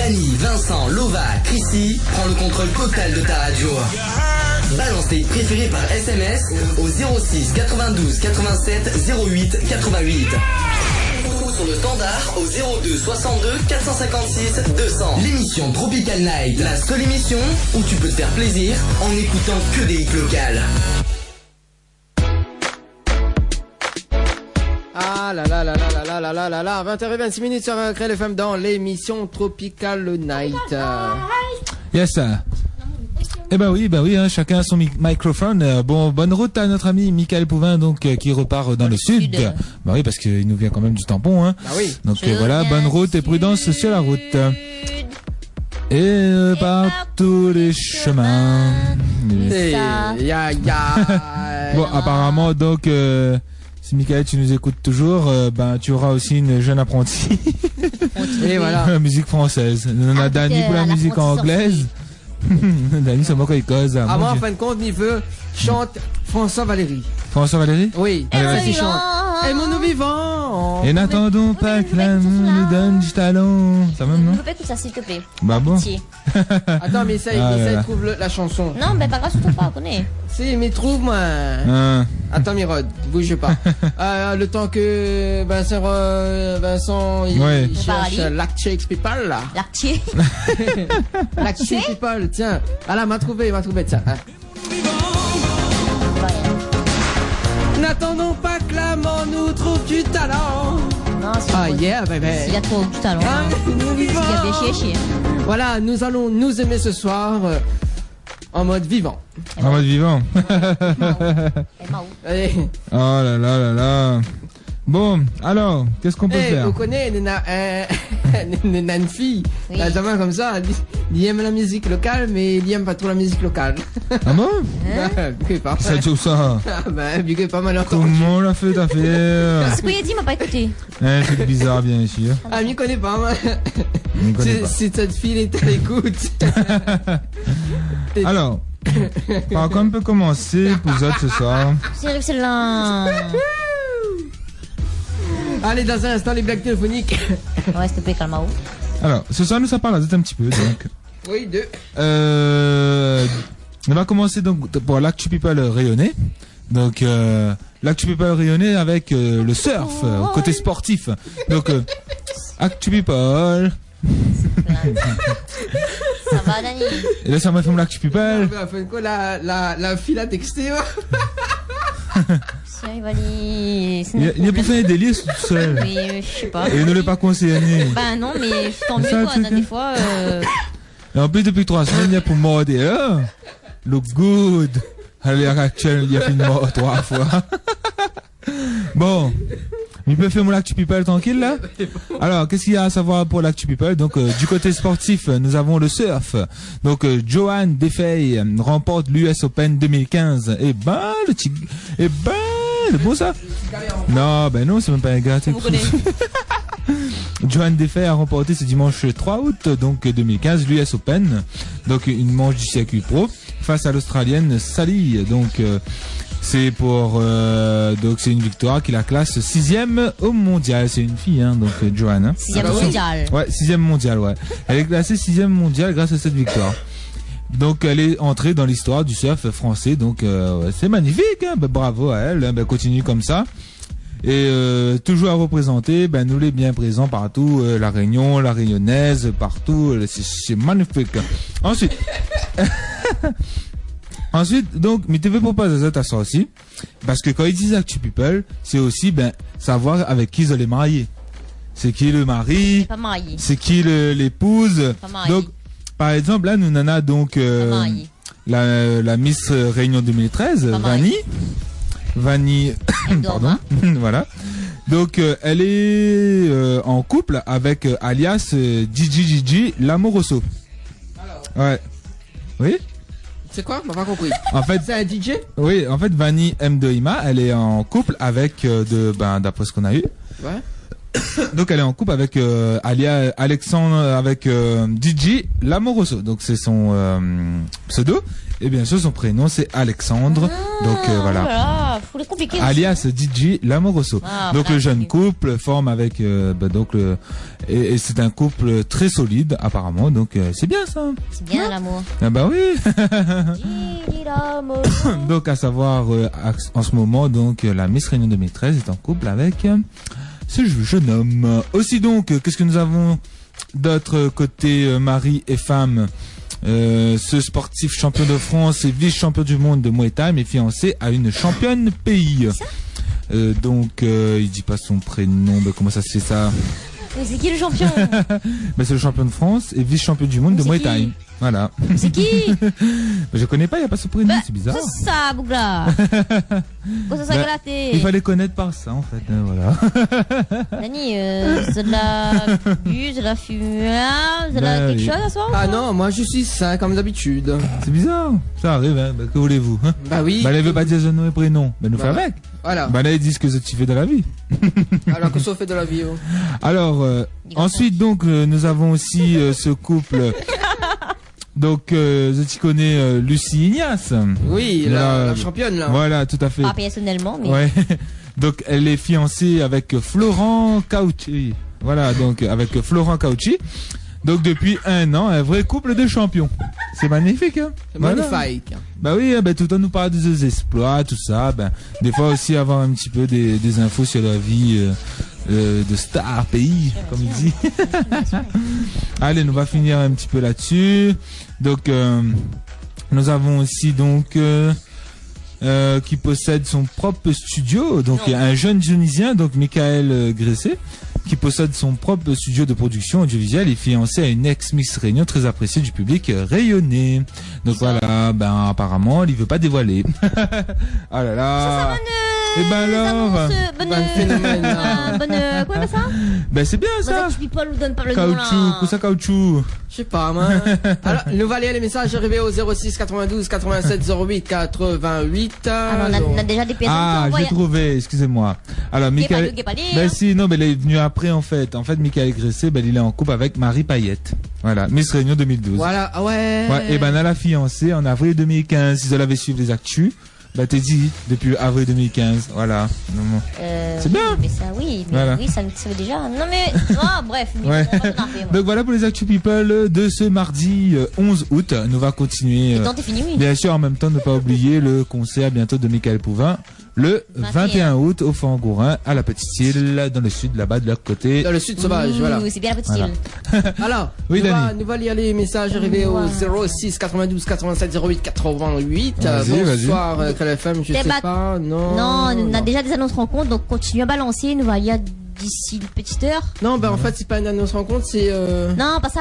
Dany, Vincent, Lova, Chrissy, prends le contrôle total de ta radio. Balance tes préférés par SMS au 06 92 87 08 88. Ou sur le standard au 02 62 456 200. L'émission Tropical Night, la seule émission où tu peux te faire plaisir en écoutant que des hits locales. Ah là là là là là là là là là, 20h26 sur Créel FM dans l'émission Tropical Night. Yes. Eh ben oui, hein, chacun a son microphone. Bon, bonne route à notre ami Michael Pouvin, donc qui repart dans le sud. Bah oui, parce qu'il nous vient quand même du tampon, hein. Ah oui. Donc voilà, bonne route et prudence sur la route. Et par tous les chemins. Bon, apparemment, donc, si Michael, tu nous écoutes toujours, ben, tu auras aussi une jeune apprentie. Et voilà. Musique française. On a Dany pour la musique anglaise. Dany, c'est moi qui cause. Ah, moi, en fin de compte, il veut chante François Valéry. François Valéry? Oui. Allez, vas-y, chante. Aimons-nous vivants. Et n'attendons pas que l'amour nous donne du talent. Ça même, non? Ne peux pas tout ça, s'il te plaît. Bah bon. Attends, mais ça, trouve la chanson. Non, mais pas grave, surtout pas, on connaît. Si, mais trouve-moi. Attends, Mirod, bouge pas. Le temps que Vincent il cherche l'actier people, là. L'actier. L'actier people, tiens. Ah là, m'a trouvé, tiens. N'attendons pas que l'amant nous trouve du talent. Non, c'est yeah, baby. Il a trop du talent. Il a fait chier. Voilà, nous allons nous aimer ce soir en mode vivant. En mode vivant. Allez. Oh là là là là. Bon, alors, qu'est-ce qu'on peut faire? Vous connaissez une fille, la jamais comme ça, il aime la musique locale, mais il aime pas trop la musique locale. Ah bon? C'est tout ça. Vu que pas mal comment l'a fait affaire? Ce qu'il a dit, il m'a pas écouté. Un truc bizarre, bien sûr. Ah, m'y connaît pas, moi. Si cette fille est à l'écoute. Alors, par quoi on peut commencer pour vous autres ce soir? C'est là. Allez, dans un instant, les blagues téléphoniques. Ouais, s'il te plaît, calme-toi. Alors, ce soir, nous, ça parle un petit peu, donc. Oui, deux. On va commencer donc pour l'Actu People rayonné. Donc, l'Actu People rayonné avec le surf, côté sportif. Donc, Actu People. Ça va, Dany? Et là, ça m'a fait mon Actu People. La fille a texté, Il va aller... Il a pour faire des délires tout seul. Mais je sais pas. Et il ne l'est pas concerné. Bah non, mais tant mieux quoi, des fois... Et en plus, depuis 3 semaines, il y a pour morder. Look good. À l'heure actuelle, il a fait une mort 3 fois. Bon. Il peut faire mon Actu People tranquille là. Alors, qu'est-ce qu'il y a à savoir pour l'Actu People? Donc, du côté sportif, nous avons le surf. Donc, Johan Defey remporte l'US Open 2015. Et ben, le bon ça? Non, ben non, c'est même pas un gars. Vous connaissez. Johan Defey a remporté ce dimanche 3 août, donc 2015, l'US Open. Donc, une manche du circuit pro face à l'Australienne Sally. Donc, c'est pour donc c'est une victoire qui la classe 6e au mondial. C'est une fille, hein, donc Johan. Hein. 6e mondial. Ouais, 6e mondial, ouais. Elle est classée 6e mondial grâce à cette victoire. Donc elle est entrée dans l'histoire du surf français. Donc c'est magnifique. Hein. Ben, bravo à elle. Hein. Ben, continue comme ça. Et toujours à représenter. Ben nous les bien présents partout. La Réunion, la Réunionnaise, partout. C'est magnifique. Ensuite. Ensuite, donc, mais tu veux proposer à ça aussi, parce que quand ils disent Actu People, c'est aussi, ben, savoir avec qui ils allaient marier. C'est qui le mari, c'est qui l'épouse. Donc, par exemple, là, nous nana donc, la Miss Réunion 2013, Vanny, pardon, voilà. Donc, elle est en couple avec alias Gigi Lamoroso. Ouais. Oui? C'est quoi? M'a pas compris. En fait, c'est un DJ? Oui, en fait, Vanny M. de Ima, elle est en couple avec d'après ce qu'on a eu. Ouais. Donc elle est en couple avec Alexandre, avec DJ Lamoroso. Donc c'est son pseudo. Et bien sûr son prénom c'est Alexandre. Donc voilà. Faut les compliquer. Alias DJ Lamoroso. Donc le jeune couple forme avec et c'est un couple très solide apparemment. Donc c'est bien ça. C'est bien l'amour. Ah bah oui. Donc à savoir en ce moment donc la Miss Réunion 2013 est en couple avec ce jeune homme. Aussi donc, qu'est-ce que nous avons d'autre côté mari et femme? Ce sportif champion de France et vice-champion du monde de Muay Thai est fiancé à une championne pays. Donc, il dit pas son prénom. Ben, comment ça se fait ça? Mais c'est qui le champion? Ben, c'est le champion de France et vice-champion du monde de Muay Thai. Voilà. C'est qui? Je connais pas, il n'y a pas ce prénom, c'est bizarre. C'est ça, Bougla. Quoi, ça gratté? Il fallait connaître par ça, en fait. Voilà. Dani, c'est de la bu, c'est de la fumée, c'est de la quelque chose à soir? Ah non, moi je suis sain comme d'habitude. C'est bizarre. Ça arrive, hein. Que voulez-vous, hein? Bah oui. Bah, elle veut pas dire son nom et prénom. Ben, nous fait avec. Voilà. Bah, là, ils disent que tu fais de la vie. Alors que ça fait de la vie. Alors, ensuite, donc, nous avons aussi ce couple. Donc, tu connais Lucie Ignace. Oui, la championne, là. Voilà, tout à fait. Pas personnellement, mais. Ouais. Donc, elle est fiancée avec Florent Cauchy. Voilà, donc, avec Florent Cauchy. Donc, depuis 1 an, un vrai couple de champions. C'est magnifique, hein? C'est magnifique. Bah oui, ben, tout le temps nous parle des exploits, tout ça. Ben, des fois aussi avoir un petit peu des infos sur la vie de star pays, comme il dit. Allez, on va finir un petit peu là-dessus. Donc, nous avons aussi donc qui possède son propre studio. Donc, un jeune Tunisien, donc Michael Gressé, qui possède son propre studio de production audiovisuelle et fiancé à une ex-Miss Réunion très appréciée du public rayonné. Donc voilà, ben apparemment, il veut pas dévoiler. Ah là là. Et ben alors, bonne phénomène. Quoi ça? Ben c'est bien ça. People nous donne pas le caoutchouc, nom là. Où ça caoutchouc? Je sais pas moi. Alors, nous va lire les messages arrivés au 06 92 87 08 88. Alors on a déjà des personnes qui ont envoyé. J'ai trouvé, excusez-moi. Alors Michael, ben si non, mais il est venu après en fait. En fait, Michael Gressé, ben il est en couple avec Marie Payette. Voilà, Miss Réunion 2012. Voilà, ouais. Et ben elle a fiancé en avril 2015. Si vous l'avez suivi les actus. Bah t'es dit depuis avril 2015, voilà. C'est bien. Mais ça oui, mais voilà. Oui ça veut déjà. Non mais bref. Ouais. Donc voilà pour les Actu People de ce mardi 11 août. Nous va continuer. Et t'es fini, oui. Bien sûr en même temps ne pas oublier le concert bientôt de Michael Pouvin. Le 21 août au Fangourin à la Petite Île dans le sud là-bas de l'autre côté. Dans le sud sauvage, voilà. C'est bien la Petite Île. Alors, oui, nous va lire les messages arrivés au 06 92 87 08 88. Bonsoir KLFM, je sais pas. Non, on a déjà des annonces rencontres, donc continue à balancer. Nous va lire d'ici une petite heure. Non, ben en fait c'est pas une annonce rencontre, c'est. Non, pas ça.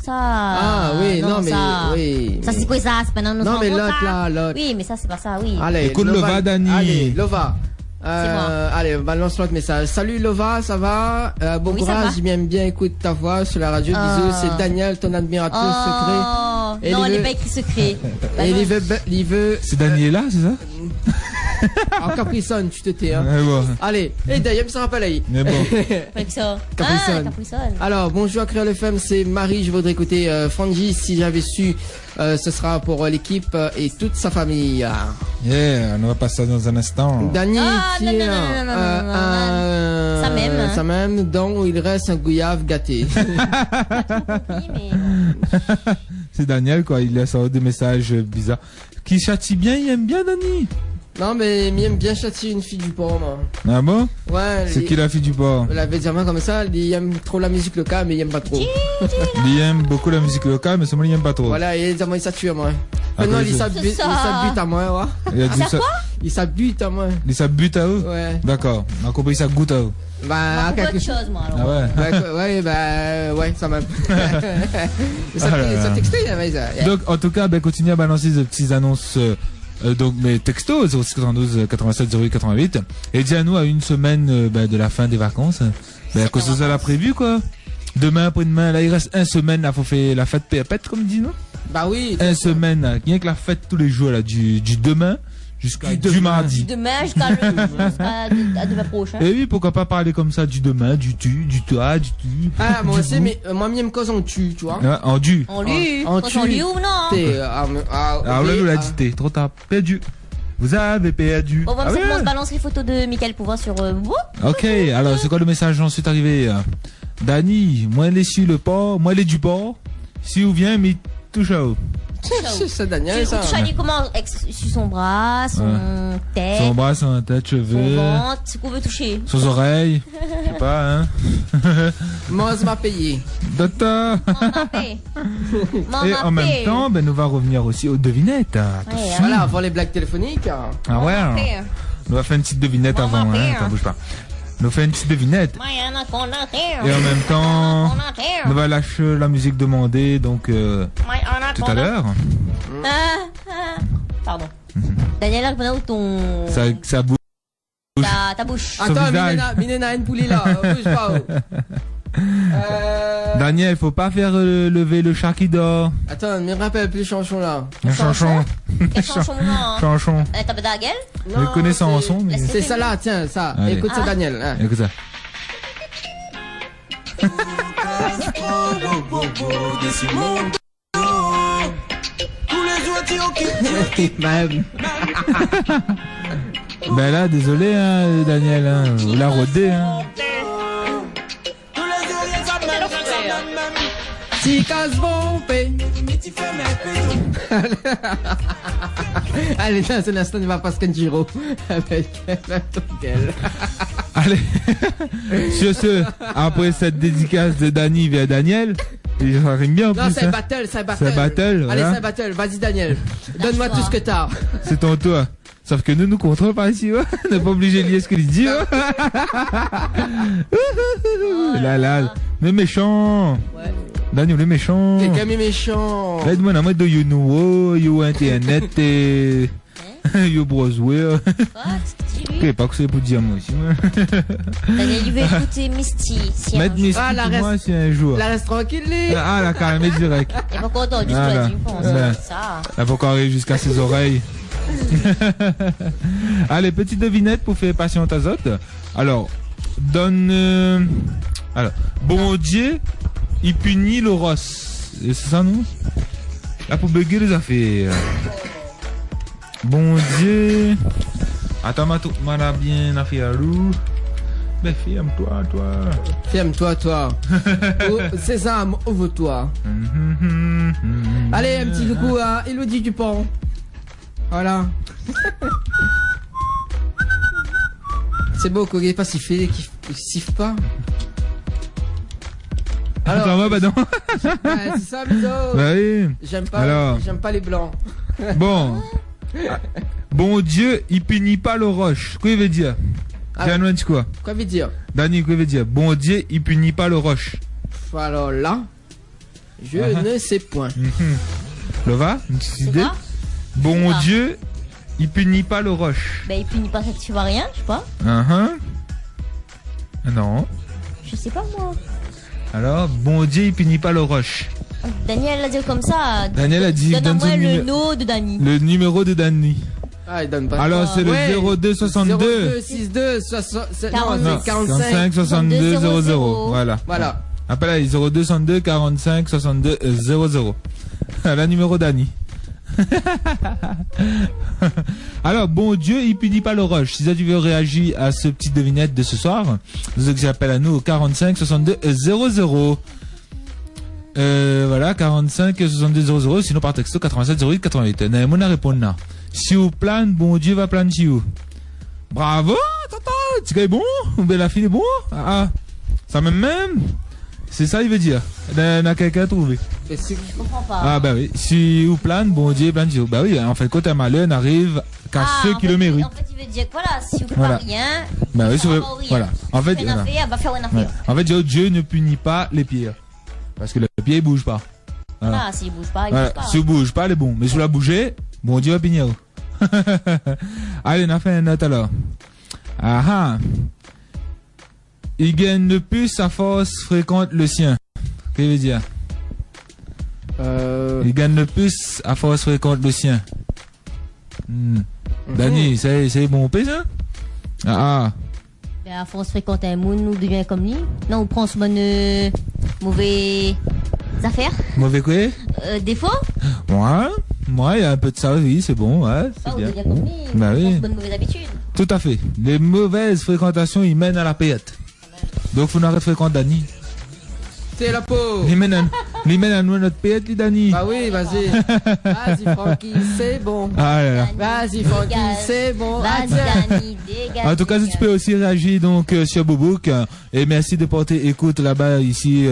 Ça. Ah oui, non mais ça, oui. Ça c'est quoi ça? C'est pas un annonce rencontre. Non mais l'autre là, l'autre. Oui, mais ça c'est pas ça, oui. Allez, écoute Lova, Dani. Allez, Lova. C'est moi. Allez, balance l'autre message. Salut Lova, ça va? Bon courage, j'aime bien écoute ta voix sur la radio. Bisous, c'est Daniel, ton admirateur secret. Non, elle n'est pas écrit secret. Et il veut. C'est Daniela, c'est ça? Alors Capricone, tu te tais, hein. Bon. Allez, et d'ailleurs, ça rappelle là. Mais bon. Capricone. Alors, bonjour à Créole FM, c'est Marie. Je voudrais écouter Franji. Si j'avais su, ce sera pour l'équipe et toute sa famille. Yeah, on va passer dans un instant. Dany, ça même, dont il reste un gouyave gâté. C'est Daniel, quoi. Il laisse des messages bizarres. Qui châtie bien, il aime bien, Dany. Non, mais il aime bien châtier une fille du port, moi. Ah bon? Ouais. C'est qui la fille du port? Elle avait dit comme ça, il aime trop la musique locale, mais il aime pas trop. Il aime beaucoup la musique locale, mais seulement il aime pas trop. Voilà, il s'attue à moi. Non, il s'abute à moi, ouais. Il s'abute à moi. Il s'abute à eux? Ouais. D'accord. On a compris, ça goûte à eux. Bah, quelque chose, moi, alors. Ah ouais? Ouais, ça même. Ça texté, ça. Donc, en tout cas, continuez à balancer des petites annonces. Donc mes textos 0692 87 08 88 et dis à nous à une semaine de la fin des vacances que ce soit la prévu quoi. Demain après-demain là il reste une semaine là faut faire la fête pépette comme dit non. Bah oui. Une semaine rien que la fête tous les jours là du demain jusqu'à du mardi. Du demain jusqu'à demain prochain. Et oui, pourquoi pas parler comme ça du demain, du tu, du toi, du tu. Ah, moi aussi, mais moi, je me cause en tu vois. En du. En lui. En tu. En lui ou non? Alors là, nous l'a dit, t'es trop tard. Perdu. Vous avez perdu. Bon, on se balance les photos de Michael Pouvoir sur vous. Ok, alors c'est quoi le message ensuite arrivé? Dani, moi elle est sur le port, moi elle est du port. Si vous vient, mais touche à haut. C'est Daniel, ça. Tu choisis comment? Sur son bras, son tête. Son bras, son tête, cheveux. Son ventre, ce qu'on veut toucher. Ses oreilles. Je sais pas, hein. Moi, je m'a payé. Docteur. Et en même temps, ben, nous va revenir aussi aux devinettes. Attention. Voilà, avant les blagues téléphoniques. Ah ouais. Nous va faire une petite devinette avant, hein. Attends, bouge pas. Nous fait une petite devinette. Et en même temps, nous va lâcher la musique demandée, donc tout à l'heure. Pardon. Daniel, répondez où ton... Ça bouge. Ta bouche. Attends, Minena a une poulie là. Bouge pas. Daniel, faut pas faire lever le chat qui dort. Attends, me rappelle plus chanson là. Chanson. Quelle chanson non? Chanson. T'as pas de gueule? Je connais sa chanson, mais... C'est ça là, tiens, ça. Allez. Écoute ça, Daniel. Hein. Écoute ça. Ben là, désolé, hein, Daniel, hein, vous la rodez, hein. Allez, dans un instant, il va pas Skanjiro avec ton gueule. Allez, sur ce, après cette dédicace de Dani vers Daniel, il rime bien en plus. Non, c'est hein. battle, c'est battle. C'est battle, Allez, voilà. c'est battle. Vas-y, Daniel. Donne-moi tout ce que t'as. C'est ton tour. Sauf que nous contrôlons pas ici, ouais. On n'est pas obligé de lire ce qu'il dit, ouais. Là, le méchant. Ouais. Daniel, le méchant. Quelqu'un est méchant. Aide-moi, non, moi, de you know, you internet, et... you browser. Je sais pas que c'est pour dire moi aussi, Daniel, il veut écouter Misty. Si mettre Misty Ah, pour moi, si un jour. La reste tranquille, les. Ah, la carrément direct. Il pas content, juste Ah, toi, là. tu penses. Là. Ça. Elle faut arriver jusqu'à ses oreilles. Allez, petite devinette pour faire patienter aux autres. Alors, donne... Alors, bon Dieu, il punit le ross. C'est ça, non? Là, pour bugger les affaires. Bon Dieu... Attends, m'a bien affaire loup. Ben, ferme-toi, toi. Ferme-toi, toi. Oh, Sésame, ouvre-toi. Allez, un petit coucou à Elodie Dupont. Voilà. C'est beau qu'on n'ait pas sifflé, qu'il siffle pas. Alors, ça va, bah non. Ouais, c'est ça, Miso. Bah oui. J'aime pas les blancs. Bon. Bon Dieu, il punit pas le roche. Quoi il veut dire? Quoi? Quoi veut dire? Dani, quoi veut dire? Bon Dieu, il punit pas le roche. Alors là, je ne sais point. Lova, une petite idée? Bon Dieu, il punit pas le roche. Ben, il punit pas ça, tu vois rien, je sais pas. Non. Je sais pas, moi. Alors, bon Dieu, il punit pas le roche. Daniel l'a dit comme ça. Daniel a dit, donne-moi le nom de Dani. Le numéro de Dani. Ah, il donne pas. Alors, c'est le 0262. 0262 45 62 00. Voilà. Appelle 0262 45 62 00. La numéro Dani. Alors, bon Dieu, il punit pas le rush. Si ça tu veux réagir à ce petit devinette de ce soir, vous appelez à nous au 45 62 00. Voilà, 45 62 00. Sinon par texto 87 08 88. N'a pas répondre là. Si vous plane, bon Dieu va planer si vous. Bravo, tata, tu es bon, ben la fille est bon. Ah, ça même. C'est ça il veut dire. Il y a quelqu'un à trouver. Je comprends pas. Ah bah oui, si vous plane, bon Dieu plane si vous. Bah oui, en fait quand un malheur n'arrive qu'à ceux qui le méritent. En fait il veut dire que voilà, si vous ne faites pas rien, bah oui, voilà. En fait, elle va faire une affaire. En fait, Dieu ne punit pas les pires. Parce que le pied il bouge pas. Voilà, s'il bouge pas, il bouge pas. Si vous bouge pas, il est bon. Mais si vous la bougez, bon Dieu va punir. Allez, on a fait un note alors. Ah ah. Il gagne de plus à force fréquente le sien. Qu'est-ce qu'il veut dire? Il gagne de plus à force fréquente le sien. Dani, c'est bon pays, ça? Ah. Ben, à force de fréquenter un monde, nous devient comme lui. Non, on prend ce mauvais affaires. Mauvais quoi? Défaut? Moi, il y a un peu de ça, oui, c'est bon, ouais. C'est bien. Comme lui, bah oui. Bonne mauvaise habitude. Tout à fait. Les mauvaises fréquentations, ils mènent à la paillette. Donc, faut n'arrêter de fréquenter Dani. C'est la peau. Ils mènent à nous notre paillette, les Dani. Bah oui, vas-y. Vas-y, Francky, c'est bon. Ah là là. Vas-y, Francky, c'est bon. Vas-y, Dani, dégage. En tout cas, tu peux aussi réagir donc sur Boubouk et merci de porter écoute là-bas ici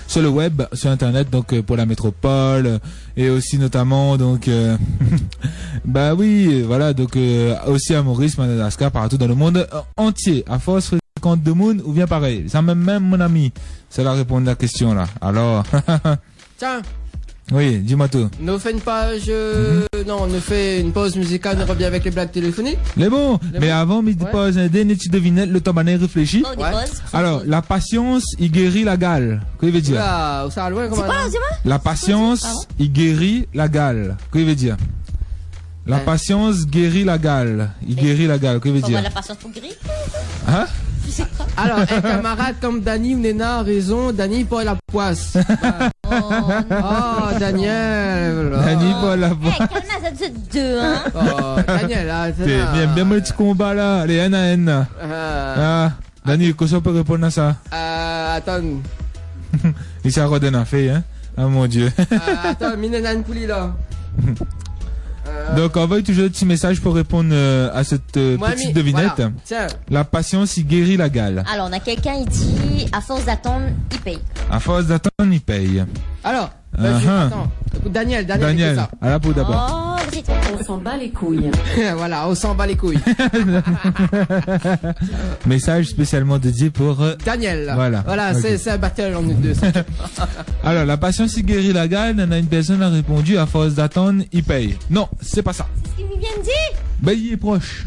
sur le web, sur internet donc pour la métropole et aussi notamment donc bah oui, voilà donc aussi à Maurice, Madagascar, partout dans le monde entier. À force fréquente de monde ou bien pareil. Ça même mon ami. C'est la réponse à la question là. Alors tiens. Oui, dis-moi tout. On fait une page. Non, on fait une pause musicale, on revient avec les blagues téléphoniques. Mais bon, mais avant, mais pause, un dernier petit devinette, le temps mané réfléchit. Oh, alors, la patience, il guérit la gale. Qu'est-ce qu'il veut dire? Ça loin, comment? C'est quoi, dis-moi? La patience, il guérit la gale. Qu'est-ce qu'il veut dire? La patience guérit la gale. Il guérit la gale. Qu'est-ce qu'il veut dire? La patience pour guérir? Hein? Alors, un camarade comme Dani ou Néna a raison, Dani pour la poisse. Oh, Daniel. Dani pour la poisse. Calme, ça deux, hein. Oh, Daniel, là, c'est bien mon petit combat là, les N à N. Dani, qu'est-ce qu'on peut répondre à ça? Attends. Il s'est redonné un fait, hein. Oh mon Dieu. Attends, Minéna une poulie là. Donc envoie toujours un petit message pour répondre à cette petite devinette. Voilà. Tiens. La patience, il guérit la gale. Alors on a quelqu'un, il dit à force d'attendre, il paye. À force d'attendre, il paye. Alors, attends. Écoute, Daniel, ça. À la peau d'abord. On s'en bat les couilles. Voilà, on s'en bat les couilles. Message spécialement dédié pour Daniel. Voilà, okay. C'est un battle en nous deux. Alors, la patience, il guérit la gale. On a une personne a répondu à force d'attendre, il paye. Non, c'est pas ça. C'est ce qu'il vient de dire. Ben, il est proche.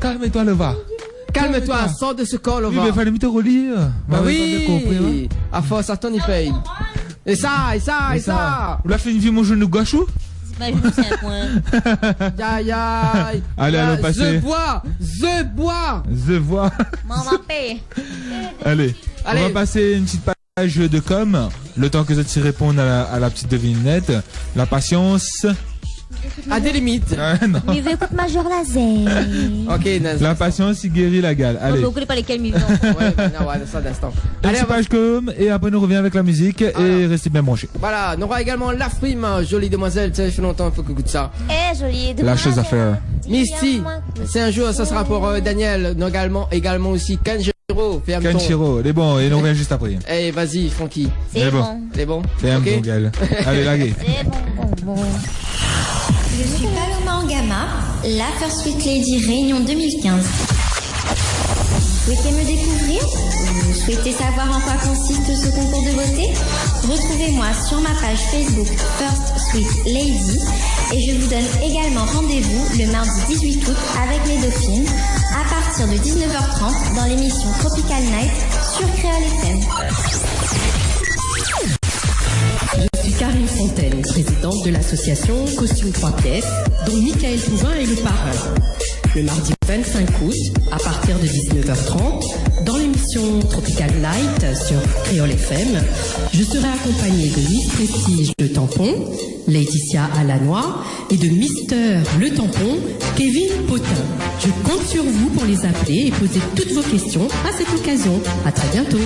Calme-toi, Leva. Calme-toi, sors de ce corps, Leva. Oui, mais il fallait me te relire. Bah oui. À force d'attendre, il paye. Et ça. Vous l'avez fait une vie, mon genou gauchou? C'est pas juste un point. Allez, allons passer. Je bois. M'en va payer. Allez, on va passer une petite page de com. Le temps que vous allez répondre à la petite devinette. La patience. À des limites. Non. Mais écoute Major Laser. Ok, la patience, il guérit la gale. Allez. On ne connaît pas lesquels vivants. Ouais, ça d'instant. Allez, page com et après nous revient avec la musique et restez bien branchés. Voilà, on aura également la prime, jolie demoiselle, ça fait longtemps, faut que goûte ça. Jolie demoiselle. La chose à faire. Misty, c'est un jour, ça sera pour Daniel, également aussi Kenjiro. Kenjiro, les bons, et on revient juste après. Eh, vas-y, Francky. C'est bon. C'est bon. Fais un bon gale. Allez, laguez. C'est bon. Je suis Paloma Angama, la First Sweet Lady Réunion 2015. Vous souhaitez me découvrir? Vous souhaitez savoir en quoi consiste ce concours de beauté? Retrouvez-moi sur ma page Facebook First Sweet Lady et je vous donne également rendez-vous le mardi 18 août avec les dauphines à partir de 19h30 dans l'émission Tropical Night sur Créole FM. Je suis Karine Fontaine, présidente de l'association Costume 3 pièces, dont Michael Pouvin est le parrain. Le mardi 25 août, à partir de 19h30, dans l'émission Tropical Night sur Créole FM, je serai accompagnée de Miss Prestige Le Tampon, Laetitia Alanois, et de Mister Le Tampon, Kevin Potin. Je compte sur vous pour les appeler et poser toutes vos questions à cette occasion. À très bientôt.